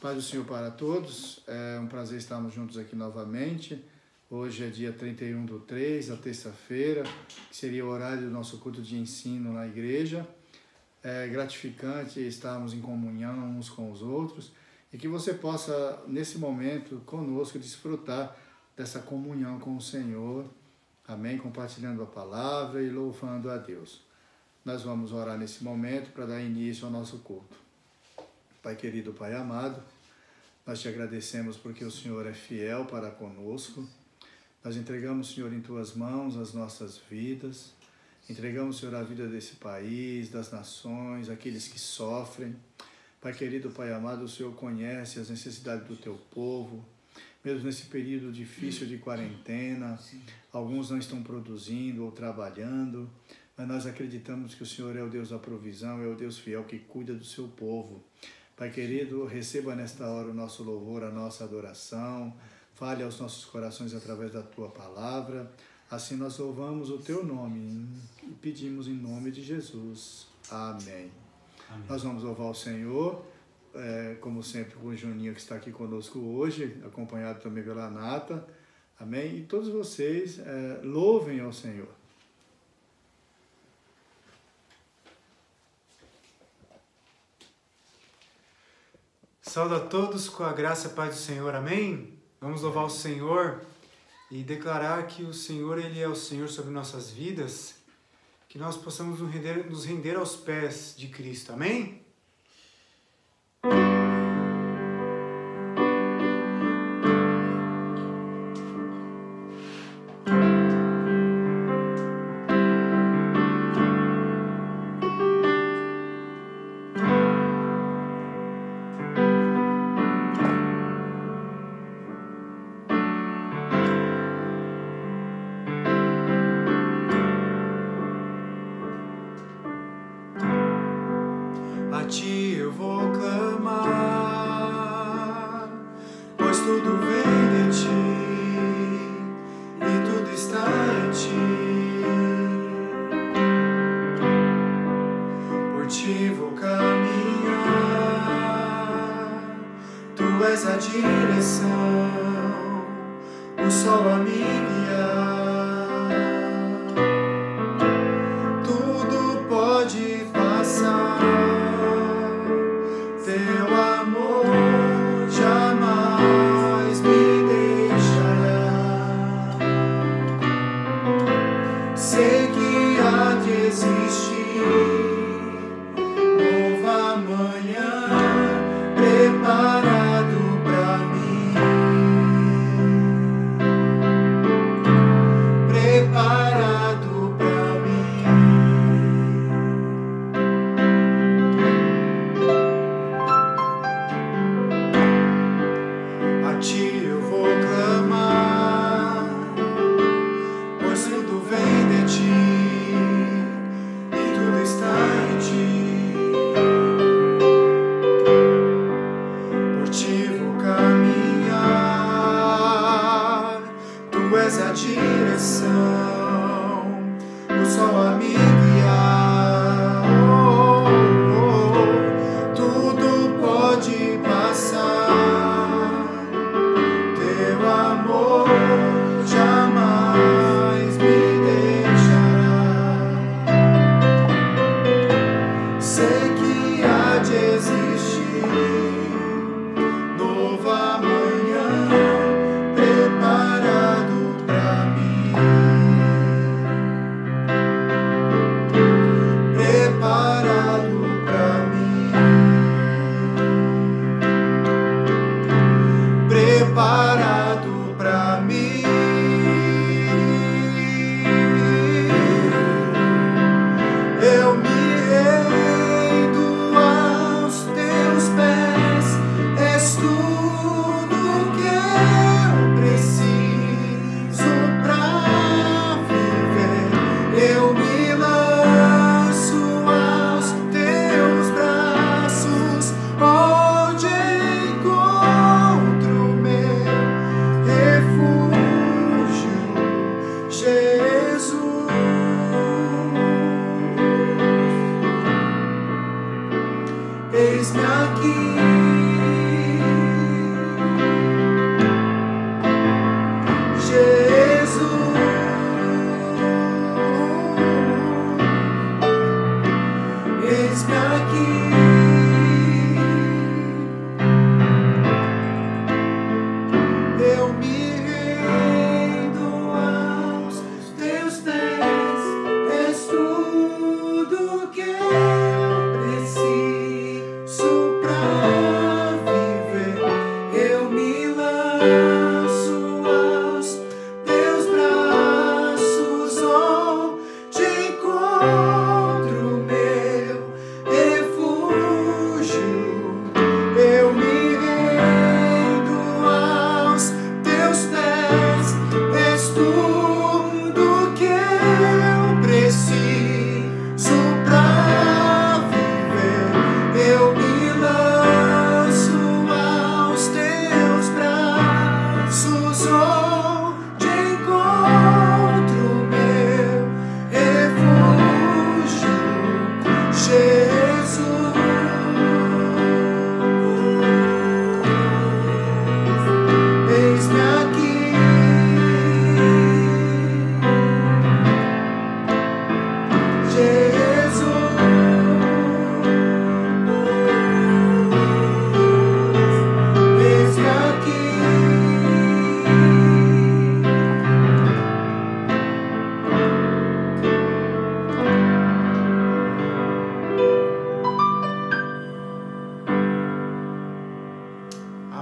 Paz do Senhor para todos, é um prazer estarmos juntos aqui novamente. Hoje é dia 31/3, a terça-feira, que seria o horário do nosso culto de ensino na igreja. É gratificante estarmos em comunhão uns com os outros e que você possa, nesse momento, conosco, desfrutar dessa comunhão com o Senhor. Amém? Compartilhando a palavra e louvando a Deus. Nós vamos orar nesse momento para dar início ao nosso culto. Pai querido, Pai amado, nós te agradecemos porque o Senhor é fiel para conosco. Nós entregamos, Senhor, em Tuas mãos as nossas vidas. Entregamos, Senhor, a vida desse país, das nações, aqueles que sofrem. Pai querido, Pai amado, o Senhor conhece as necessidades do Teu povo. Mesmo nesse período difícil de quarentena, alguns não estão produzindo ou trabalhando, mas nós acreditamos que o Senhor é o Deus da provisão, é o Deus fiel que cuida do seu povo. Pai querido, receba nesta hora o nosso louvor, a nossa adoração, fale aos nossos corações através da Tua palavra. Assim nós louvamos o Teu nome e pedimos em nome de Jesus. Amém. Amém. Nós vamos louvar o Senhor, como sempre com o Juninho que está aqui conosco hoje, acompanhado também pela Nata. Amém? E todos vocês louvem ao Senhor. Saúdo a todos com a graça e a paz do Senhor, amém? Vamos louvar o Senhor e declarar que o Senhor, Ele é o Senhor sobre nossas vidas, que nós possamos nos render aos pés de Cristo, amém?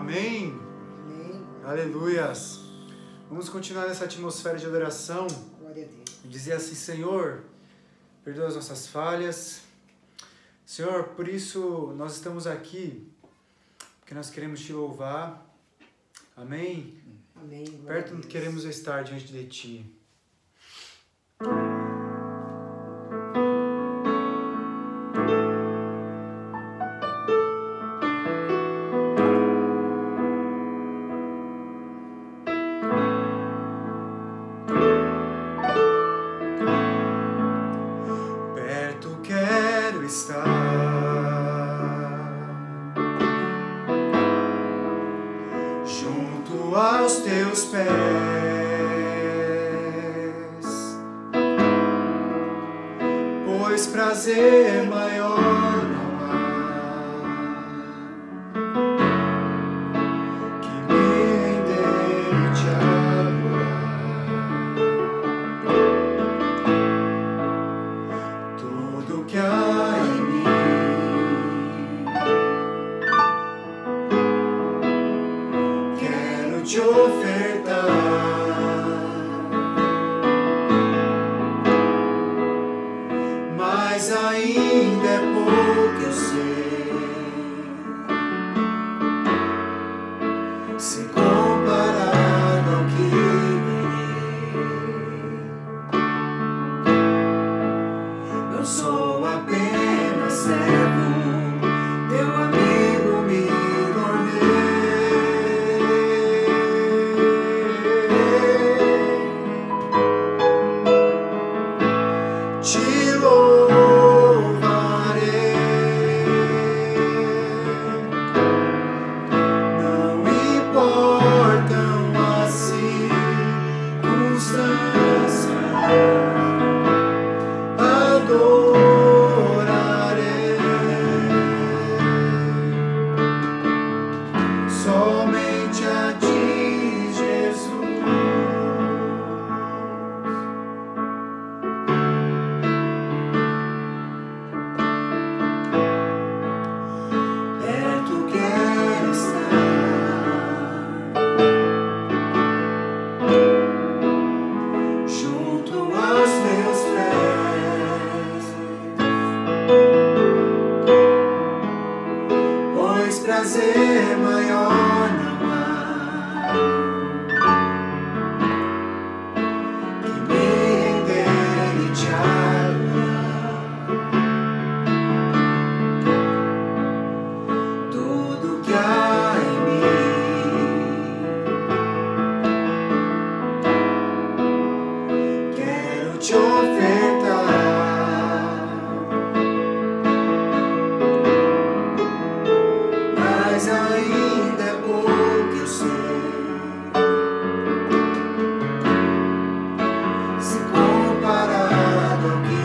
Amém? Amém. Aleluias. Vamos continuar nessa atmosfera de adoração. Glória a Deus. E dizer assim: Senhor, perdoa as nossas falhas. Senhor, por isso nós estamos aqui, porque nós queremos te louvar. Amém? Amém. Glória a Perto Deus. queremos estar diante de ti. Perto quero estar, junto aos teus pés, pois prazer maior não há que me render e te adorar. Tudo que há em mim quero te ofertar. Mas ainda é pouco, eu sei, se comparado ao que virei. Eu sou apenas servo, teu amigo me tornei. Te louvarei, não importam as circunstâncias, adorarei somente a ti, Jesus. Perto quero estar, junto aos teus pés, pois prazer maior não há que me render e te adorar. Tudo que há em mim quero te ofertar. Mas ainda é pouco, eu sei, se comparado ao que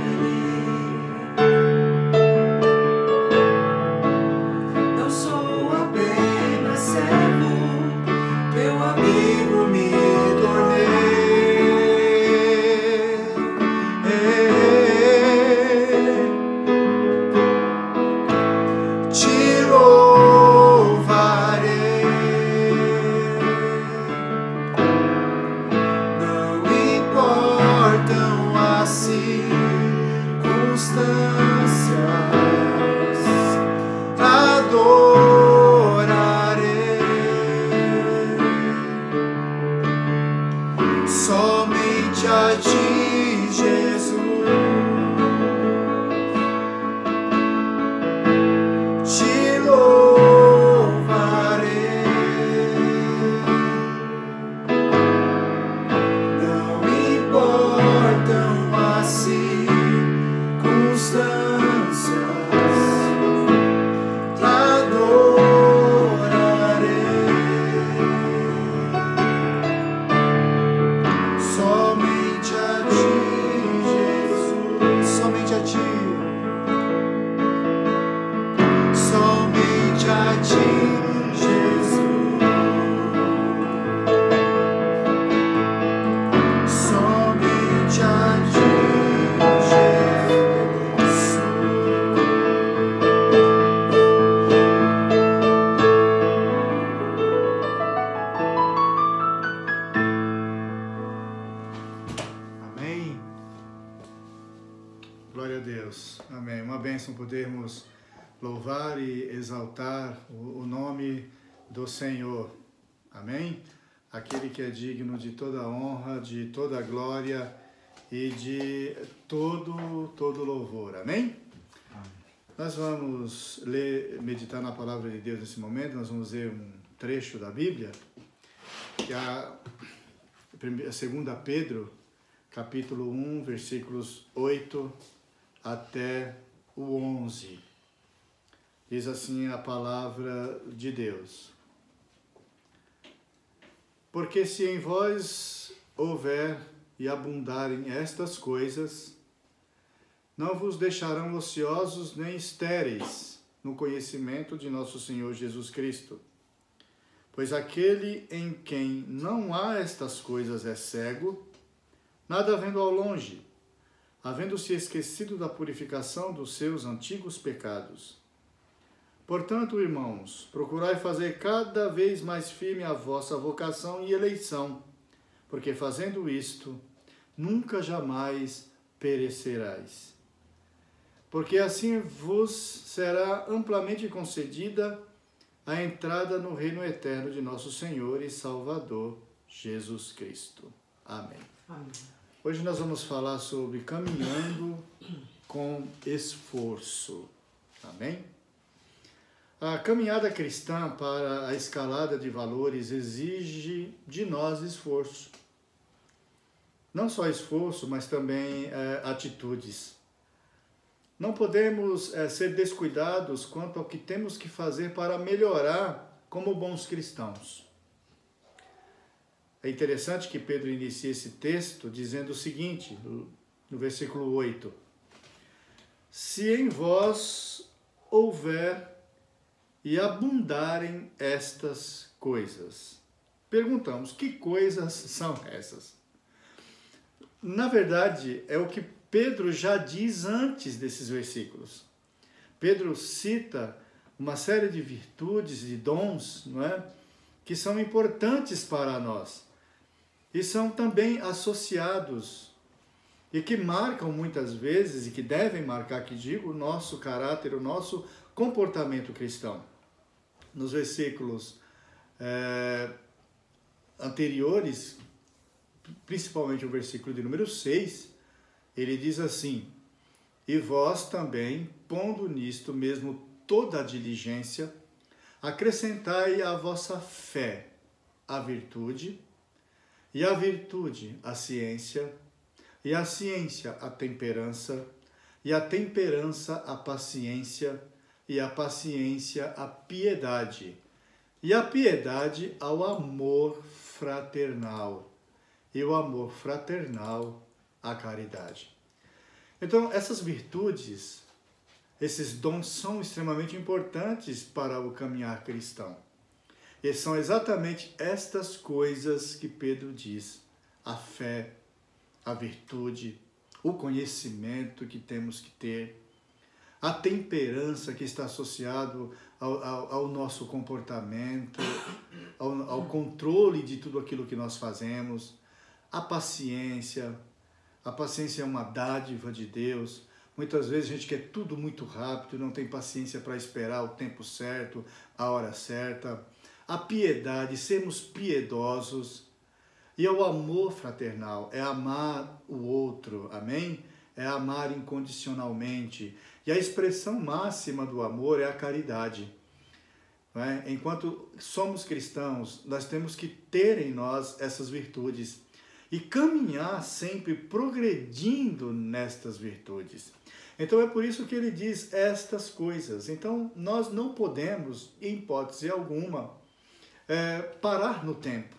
virei. Eu sou apenas servo, teu amigo me tornei. Te louvarei, louvar e exaltar o nome do Senhor. Amém? Aquele que é digno de toda honra, de toda glória e de todo louvor. Amém? Amém. Nós vamos meditar na palavra de Deus nesse momento. Nós vamos ler um trecho da Bíblia, que é a 2 Pedro, capítulo 1, versículos 8 até o 11. Diz assim a palavra de Deus: Porque se em vós houver e abundarem estas coisas, não vos deixarão ociosos nem estéreis no conhecimento de nosso Senhor Jesus Cristo. Pois aquele em quem não há estas coisas é cego, nada vendo ao longe, havendo-se esquecido da purificação dos seus antigos pecados. Portanto, irmãos, procurai fazer cada vez mais firme a vossa vocação e eleição, porque fazendo isto, nunca jamais perecerás. Porque assim vos será amplamente concedida a entrada no reino eterno de nosso Senhor e Salvador Jesus Cristo. Amém. Amém. Hoje nós vamos falar sobre caminhando com esforço. Amém? A caminhada cristã para a escalada de valores exige de nós esforço. Não só esforço, mas também atitudes. Não podemos ser descuidados quanto ao que temos que fazer para melhorar como bons cristãos. É interessante que Pedro inicia esse texto dizendo o seguinte, no versículo 8: Se em vós houver e abundarem estas coisas. Perguntamos, que coisas são essas? Na verdade, é o que Pedro já diz antes desses versículos. Pedro cita uma série de virtudes e dons, não é? Que são importantes para nós. E são também associados e que marcam muitas vezes, e que devem marcar, que digo, o nosso caráter, o nosso comportamento cristão. Nos versículos anteriores, principalmente o versículo de número 6, ele diz assim: E vós também, pondo nisto mesmo toda a diligência, acrescentai à vossa fé a virtude, e a virtude a ciência, e a ciência a temperança, e a temperança a paciência, e a paciência a piedade, e a piedade ao amor fraternal, e o amor fraternal à caridade. Então, essas virtudes, esses dons são extremamente importantes para o caminhar cristão. E são exatamente estas coisas que Pedro diz: a fé, a virtude, o conhecimento que temos que ter, a temperança que está associado ao nosso comportamento, ao controle de tudo aquilo que nós fazemos, a paciência. A paciência é uma dádiva de Deus. Muitas vezes a gente quer tudo muito rápido, não tem paciência para esperar o tempo certo, a hora certa. A piedade, sermos piedosos. E o amor fraternal, é amar o outro, amém? É amar incondicionalmente. E a expressão máxima do amor é a caridade. Não é? Enquanto somos cristãos, nós temos que ter em nós essas virtudes e caminhar sempre progredindo nestas virtudes. Então é por isso que ele diz estas coisas. Então nós não podemos, em hipótese alguma, parar no tempo.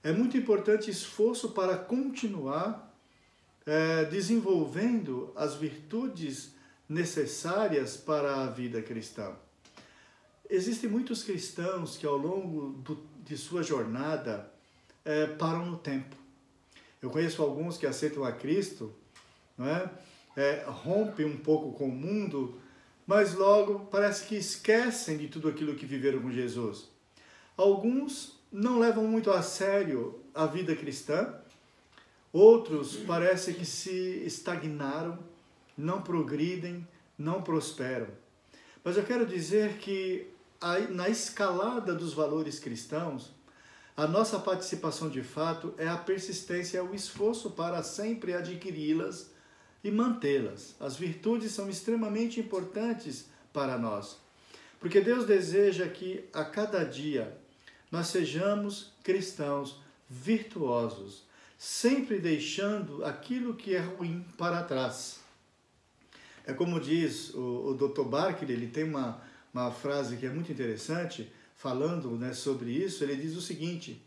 É muito importante esforço para continuar desenvolvendo as virtudes necessárias para a vida cristã. Existem muitos cristãos que ao longo de sua jornada param no tempo. Eu conheço alguns que aceitam a Cristo, não é? Rompem um pouco com o mundo, mas logo parece que esquecem de tudo aquilo que viveram com Jesus. Alguns não levam muito a sério a vida cristã, outros parece que se estagnaram, não progridem, não prosperam. Mas eu quero dizer que na escalada dos valores cristãos, a nossa participação de fato é a persistência, é o esforço para sempre adquiri-las e mantê-las. As virtudes são extremamente importantes para nós, porque Deus deseja que a cada dia nós sejamos cristãos virtuosos, sempre deixando aquilo que é ruim para trás. É como diz o Dr. Barclay, ele tem uma frase que é muito interessante, falando, né, sobre isso. Ele diz o seguinte,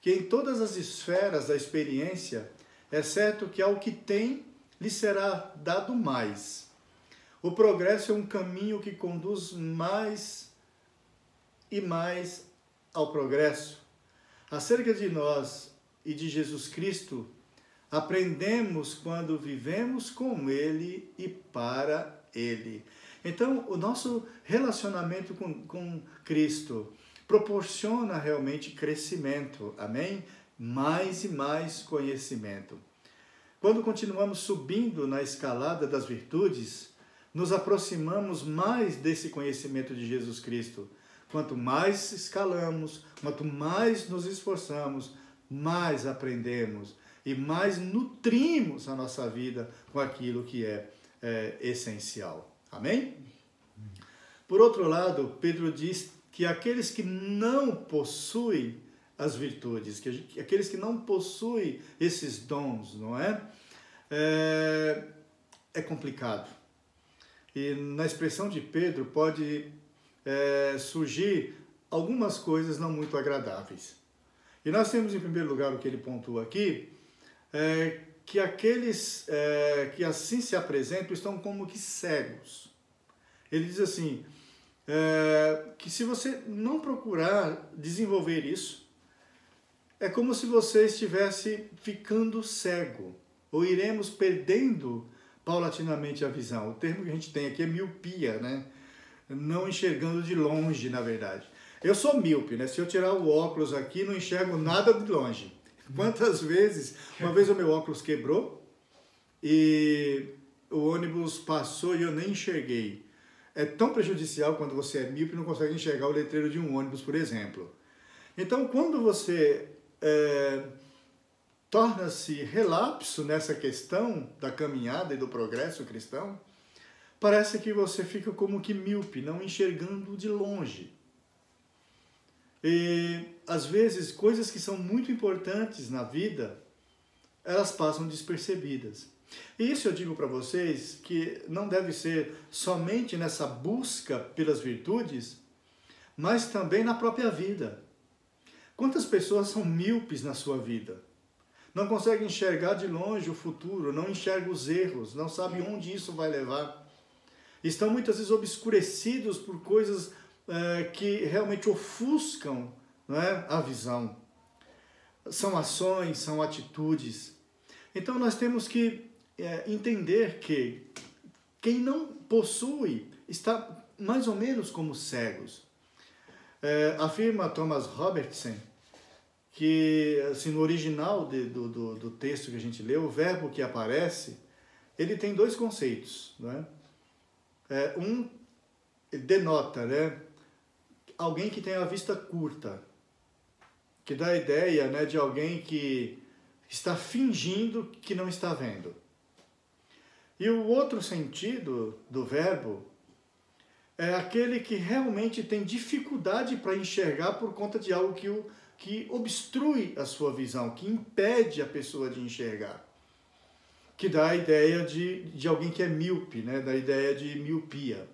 que em todas as esferas da experiência, é certo que ao que tem, lhe será dado mais. O progresso é um caminho que conduz mais e mais ao progresso. Acerca de nós e de Jesus Cristo, aprendemos quando vivemos com Ele e para Ele. Então, o nosso relacionamento com Cristo proporciona realmente crescimento, amém? Mais e mais conhecimento. Quando continuamos subindo na escalada das virtudes, nos aproximamos mais desse conhecimento de Jesus Cristo. Quanto mais escalamos, quanto mais nos esforçamos, mais aprendemos e mais nutrimos a nossa vida com aquilo que é essencial. Amém? Por outro lado, Pedro diz que aqueles que não possuem as virtudes, que aqueles que não possuem esses dons, não é? É complicado. E na expressão de Pedro pode surgir algumas coisas não muito agradáveis. E nós temos, em primeiro lugar, o que ele pontua aqui, que aqueles que assim se apresentam estão como que cegos. Ele diz assim, que se você não procurar desenvolver isso, é como se você estivesse ficando cego, ou iremos perdendo paulatinamente a visão. O termo que a gente tem aqui é miopia, né? Não enxergando de longe, na verdade. Eu sou míope, né? Se eu tirar o óculos aqui, não enxergo nada de longe. Quantas vezes? Uma vez o meu óculos quebrou e o ônibus passou e eu nem enxerguei. É tão prejudicial quando você é míope e não consegue enxergar o letreiro de um ônibus, por exemplo. Então, quando você torna-se relapso nessa questão da caminhada e do progresso cristão, parece que você fica como que míope, não enxergando de longe. E, às vezes, coisas que são muito importantes na vida, elas passam despercebidas. E isso eu digo para vocês que não deve ser somente nessa busca pelas virtudes, mas também na própria vida. Quantas pessoas são míopes na sua vida? Não conseguem enxergar de longe o futuro, não enxergam os erros, não sabem onde isso vai levar. Estão muitas vezes obscurecidos por coisas que realmente ofuscam, não é, a visão. São ações, são atitudes. Então nós temos que entender que quem não possui está mais ou menos como cegos. Afirma Thomas Robertson que, assim, no original do texto que a gente leu, o verbo que aparece, ele tem dois conceitos, não é? Um denota, né, alguém que tem a vista curta, que dá a ideia, né, de alguém que está fingindo que não está vendo. E o outro sentido do verbo é aquele que realmente tem dificuldade para enxergar por conta de algo que obstrui a sua visão, que impede a pessoa de enxergar. Que dá a ideia de alguém que é míope, né? Da ideia de miopia.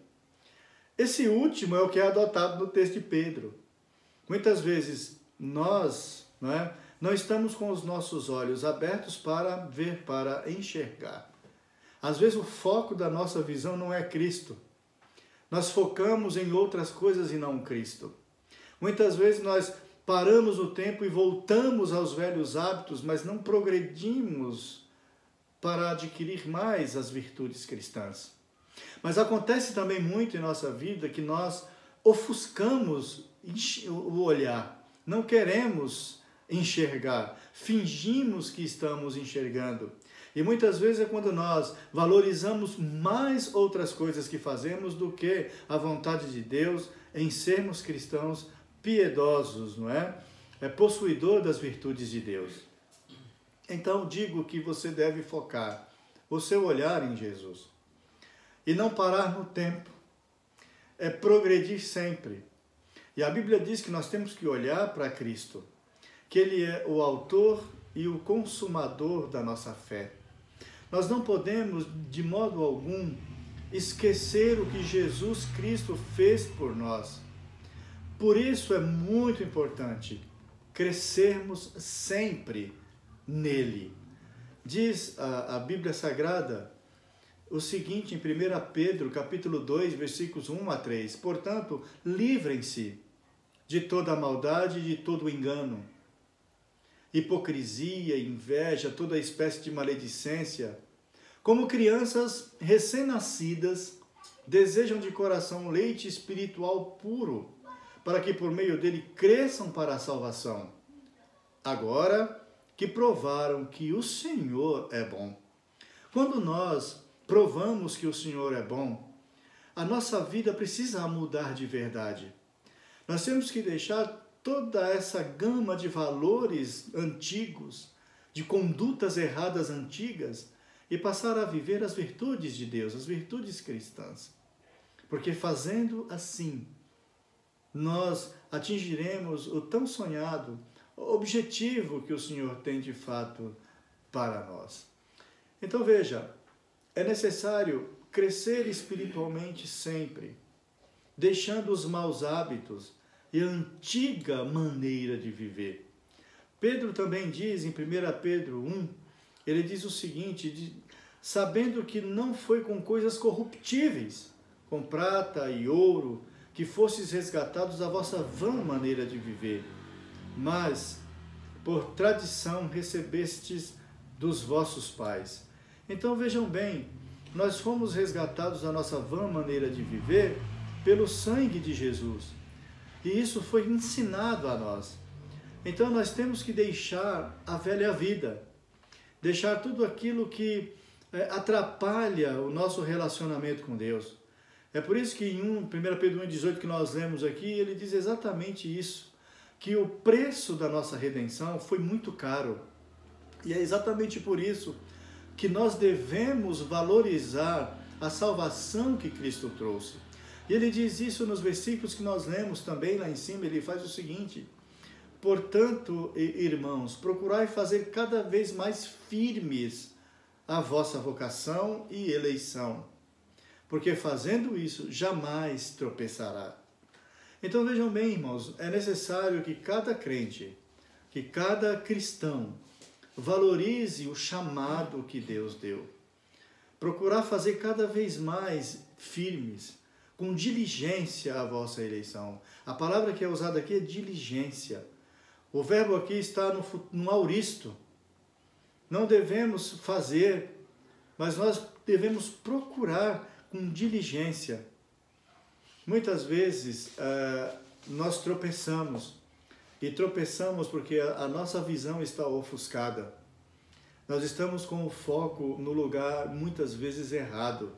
Esse último é o que é adotado no texto de Pedro. Muitas vezes nós não estamos com os nossos olhos abertos para ver, para enxergar. Às vezes o foco da nossa visão não é Cristo. Nós focamos em outras coisas e não Cristo. Muitas vezes nós paramos o tempo e voltamos aos velhos hábitos, mas não progredimos para adquirir mais as virtudes cristãs. Mas acontece também muito em nossa vida que nós ofuscamos o olhar, não queremos enxergar, fingimos que estamos enxergando. E muitas vezes é quando nós valorizamos mais outras coisas que fazemos do que a vontade de Deus em sermos cristãos piedosos, não é? É possuidor das virtudes de Deus. Então digo que você deve focar o seu olhar em Jesus e não parar no tempo. É progredir sempre. E a Bíblia diz que nós temos que olhar para Cristo, que Ele é o autor e o consumador da nossa fé. Nós não podemos, de modo algum, esquecer o que Jesus Cristo fez por nós. Por isso é muito importante crescermos sempre nele. Diz a Bíblia Sagrada o seguinte em 1 Pedro, capítulo 2, versículos 1 a 3. Portanto, livrem-se de toda a maldade e de todo o engano, hipocrisia, inveja, toda espécie de maledicência. Como crianças recém-nascidas, desejam de coração leite espiritual puro, para que por meio dele cresçam para a salvação. Agora que provaram que o Senhor é bom. Quando nós provamos que o Senhor é bom, a nossa vida precisa mudar de verdade. Nós temos que deixar toda essa gama de valores antigos, de condutas erradas antigas, e passar a viver as virtudes de Deus, as virtudes cristãs. Porque fazendo assim, nós atingiremos o tão sonhado objetivo que o Senhor tem de fato para nós. Então veja, é necessário crescer espiritualmente sempre, deixando os maus hábitos e a antiga maneira de viver. Pedro também diz em 1 Pedro 1, ele diz o seguinte, sabendo que não foi com coisas corruptíveis, com prata e ouro, que fostes resgatados da vossa vã maneira de viver, mas por tradição recebestes dos vossos pais. Então vejam bem, nós fomos resgatados da nossa vã maneira de viver pelo sangue de Jesus. E isso foi ensinado a nós. Então nós temos que deixar a velha vida, deixar tudo aquilo que atrapalha o nosso relacionamento com Deus. É por isso que em 1 Pedro 1,18 que nós lemos aqui, ele diz exatamente isso, que o preço da nossa redenção foi muito caro. E é exatamente por isso que nós devemos valorizar a salvação que Cristo trouxe. E ele diz isso nos versículos que nós lemos também lá em cima, ele faz o seguinte: portanto, irmãos, procurai fazer cada vez mais firmes a vossa vocação e eleição, porque fazendo isso jamais tropeçará. Então vejam bem, irmãos, é necessário que cada crente, que cada cristão valorize o chamado que Deus deu. Procurar fazer cada vez mais firmes, com diligência a vossa eleição. A palavra que é usada aqui é diligência. O verbo aqui está no auristo. Não devemos fazer, mas nós devemos procurar com diligência. Muitas vezes nós tropeçamos, e tropeçamos porque a nossa visão está ofuscada. Nós estamos com o foco no lugar muitas vezes errado.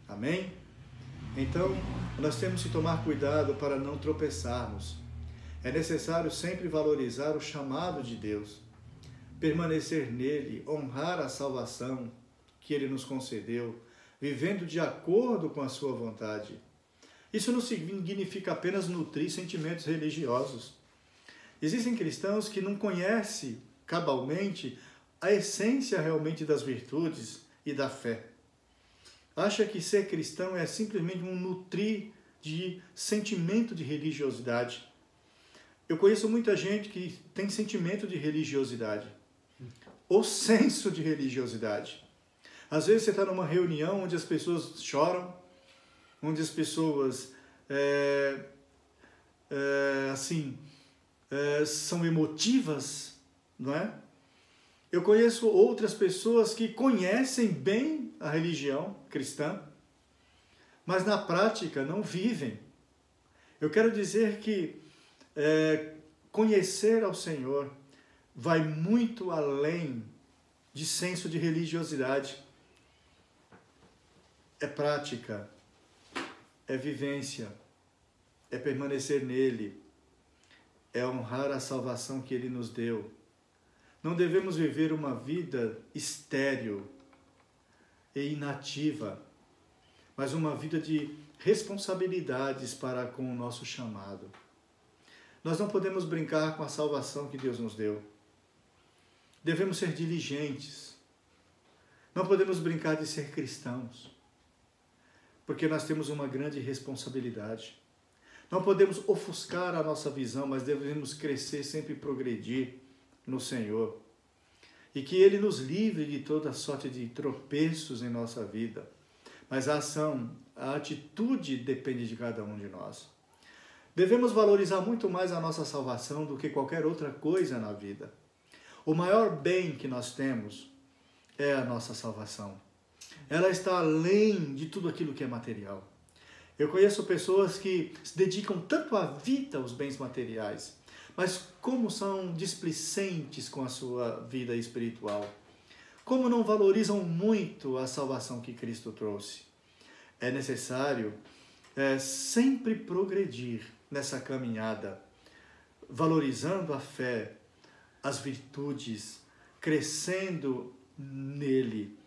Amém? Então, nós temos que tomar cuidado para não tropeçarmos. É necessário sempre valorizar o chamado de Deus, permanecer nele, honrar a salvação que ele nos concedeu, vivendo de acordo com a sua vontade. Isso não significa apenas nutrir sentimentos religiosos. Existem cristãos que não conhecem cabalmente a essência realmente das virtudes e da fé. Acha que ser cristão é simplesmente um nutrir de sentimento de religiosidade. Eu conheço muita gente que tem sentimento de religiosidade, ou senso de religiosidade. Às vezes você está numa reunião onde as pessoas choram, onde as pessoas são emotivas, não é? Eu conheço outras pessoas que conhecem bem a religião cristã, mas na prática não vivem. Eu quero dizer que conhecer ao Senhor vai muito além de senso de religiosidade. É prática, é vivência, é permanecer nele, é honrar a salvação que ele nos deu. Não devemos viver uma vida estéril e inativa, mas uma vida de responsabilidades para com o nosso chamado. Nós não podemos brincar com a salvação que Deus nos deu. Devemos ser diligentes. Não podemos brincar de ser cristãos, porque nós temos uma grande responsabilidade. Não podemos ofuscar a nossa visão, mas devemos crescer, sempre progredir no Senhor. E que Ele nos livre de toda sorte de tropeços em nossa vida. Mas a ação, a atitude depende de cada um de nós. Devemos valorizar muito mais a nossa salvação do que qualquer outra coisa na vida. O maior bem que nós temos é a nossa salvação. Ela está além de tudo aquilo que é material. Eu conheço pessoas que se dedicam tanto à vida aos bens materiais, mas como são displicentes com a sua vida espiritual. Como não valorizam muito a salvação que Cristo trouxe. É necessário sempre progredir nessa caminhada, valorizando a fé, as virtudes, crescendo nele,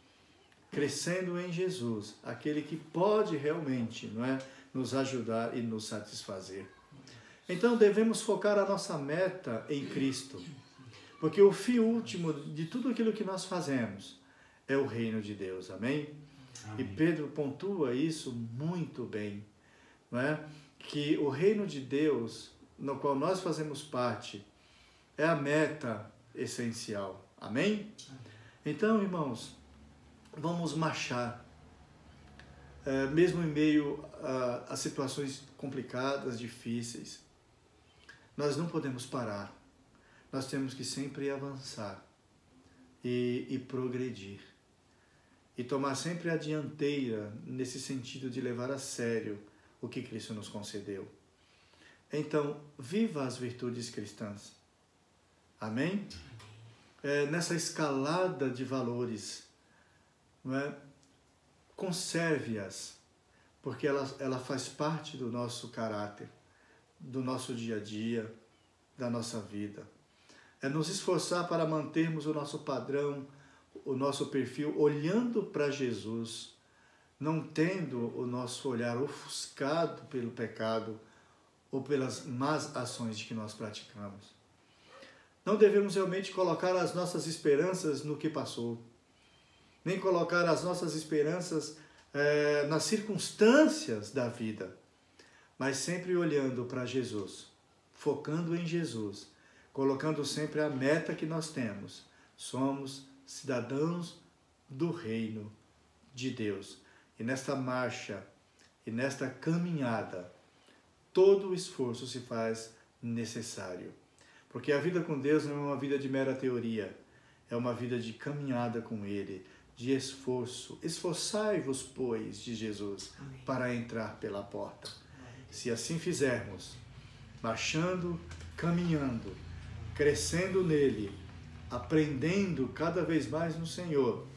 crescendo em Jesus, aquele que pode realmente, não é, nos ajudar e nos satisfazer. Então devemos focar a nossa meta em Cristo, porque o fim último de tudo aquilo que nós fazemos é o reino de Deus, amém? Amém. E Pedro pontua isso muito bem, não é? Que o reino de Deus, no qual nós fazemos parte, é a meta essencial, amém? Então, irmãos, vamos marchar, mesmo em meio a situações complicadas, difíceis. Nós não podemos parar, nós temos que sempre avançar e progredir. E tomar sempre a dianteira nesse sentido de levar a sério o que Cristo nos concedeu. Então, viva as virtudes cristãs. Amém? Nessa escalada de valores, não é? Conserve-as, porque ela faz parte do nosso caráter, do nosso dia a dia, da nossa vida. É nos esforçar para mantermos o nosso padrão, o nosso perfil, olhando para Jesus, não tendo o nosso olhar ofuscado pelo pecado ou pelas más ações que nós praticamos. Não devemos realmente colocar as nossas esperanças no que passou, nem colocar as nossas esperanças nas circunstâncias da vida, mas sempre olhando para Jesus, focando em Jesus, colocando sempre a meta que nós temos. Somos cidadãos do reino de Deus. E nesta marcha e nesta caminhada, todo o esforço se faz necessário. Porque a vida com Deus não é uma vida de mera teoria, é uma vida de caminhada com Ele, de esforço. Esforçai-vos, pois, de Jesus, amém, para entrar pela porta. Amém. Se assim fizermos, marchando, caminhando, crescendo nele, aprendendo cada vez mais no Senhor,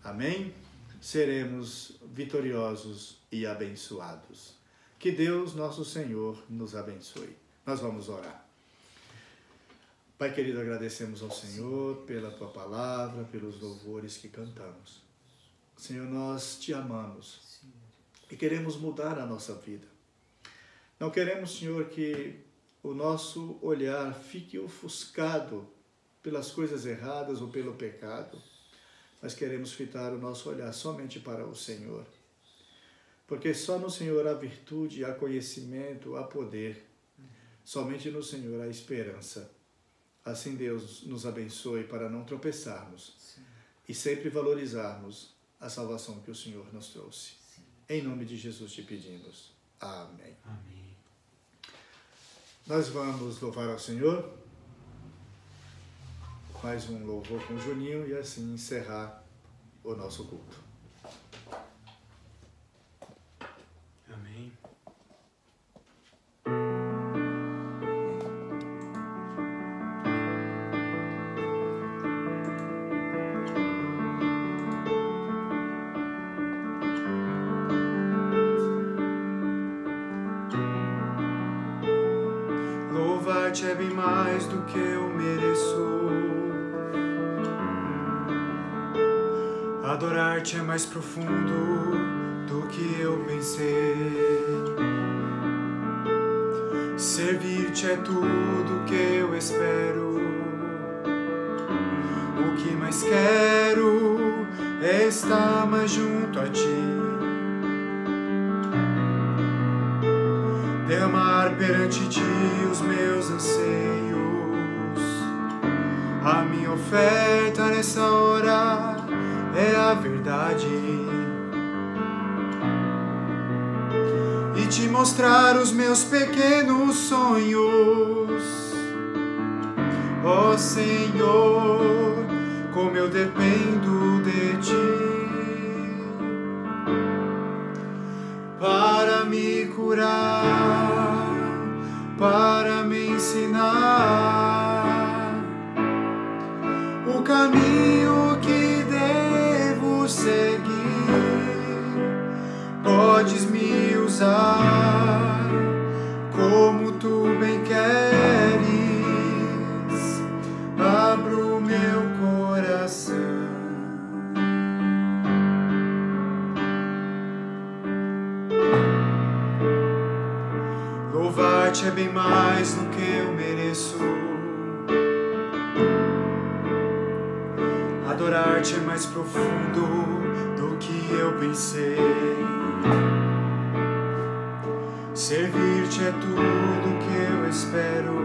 amém? Seremos vitoriosos e abençoados. Que Deus, nosso Senhor, nos abençoe. Nós vamos orar. Pai querido, agradecemos ao Senhor pela Tua palavra, pelos louvores que cantamos. Senhor, nós Te amamos e queremos mudar a nossa vida. Não queremos, Senhor, que o nosso olhar fique ofuscado pelas coisas erradas ou pelo pecado, mas queremos fitar o nosso olhar somente para o Senhor. Porque só no Senhor há virtude, há conhecimento, há poder. Somente no Senhor há esperança. Assim Deus nos abençoe para não tropeçarmos. Sim. E sempre valorizarmos a salvação que o Senhor nos trouxe. Sim. Em nome de Jesus te pedimos. Amém. Amém. Nós vamos louvar ao Senhor. Mais um louvor com o Juninho e assim encerrar o nosso culto. Amém. Louvar-te é bem mais do que eu mereço. Adorar-te é mais profundo do que eu pensei. Servir-te é tudo que eu espero. O que mais quero é estar mais junto a ti. Derramar perante ti os meus anseios. A minha oferta nessa hora é a verdade. E te mostrar os meus pequenos sonhos. Ó Senhor, como eu dependo de ti. Para me curar, para me ensinar o caminho que devo seguir. Podes me usar como tu bem queres. Abro meu coração. Louvar-te é bem mais do que eu mereço. Adorar-te é mais profundo do que eu pensei. Servir-te é tudo que eu espero.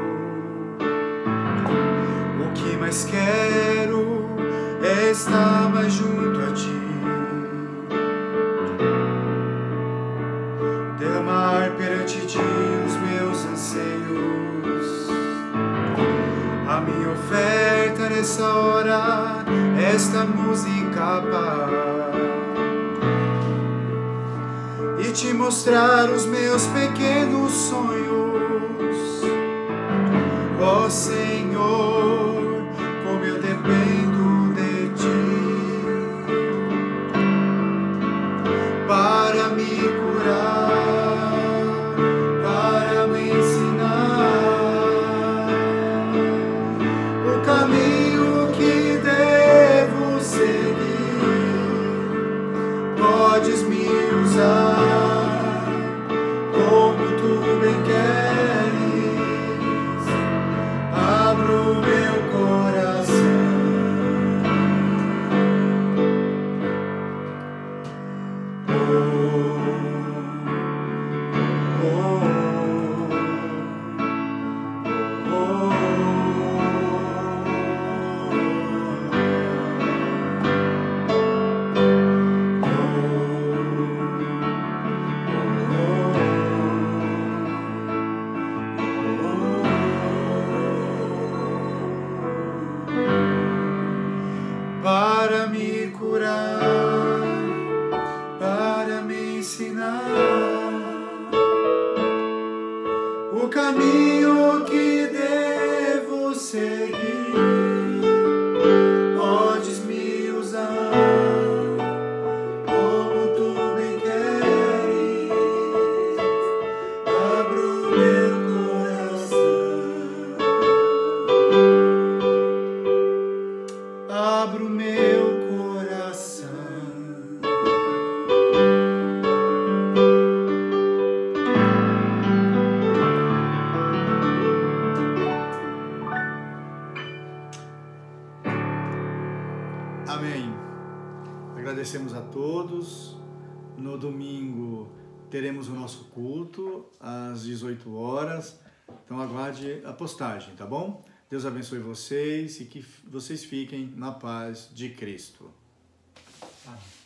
O que mais quero é estar mais junto a ti. Derramar perante ti os meus anseios. A minha oferta nessa hora, esta música paz. E te mostrar os meus pequenos sonhos. Ó Senhor, como eu dependo de ti. Para me curar, para me ensinar o caminho que devo seguir. Podes me usar como tu bem queres. Abro meu coração. Para me curar, para me ensinar o caminho que devo seguir. Podes me usar como tu bem queres. Abro meu coração. Abro meu coração. Amém. Agradecemos a todos. No domingo teremos o nosso culto às 18 horas. Então aguarde a postagem, tá bom? Deus abençoe vocês e que vocês fiquem na paz de Cristo. Amém.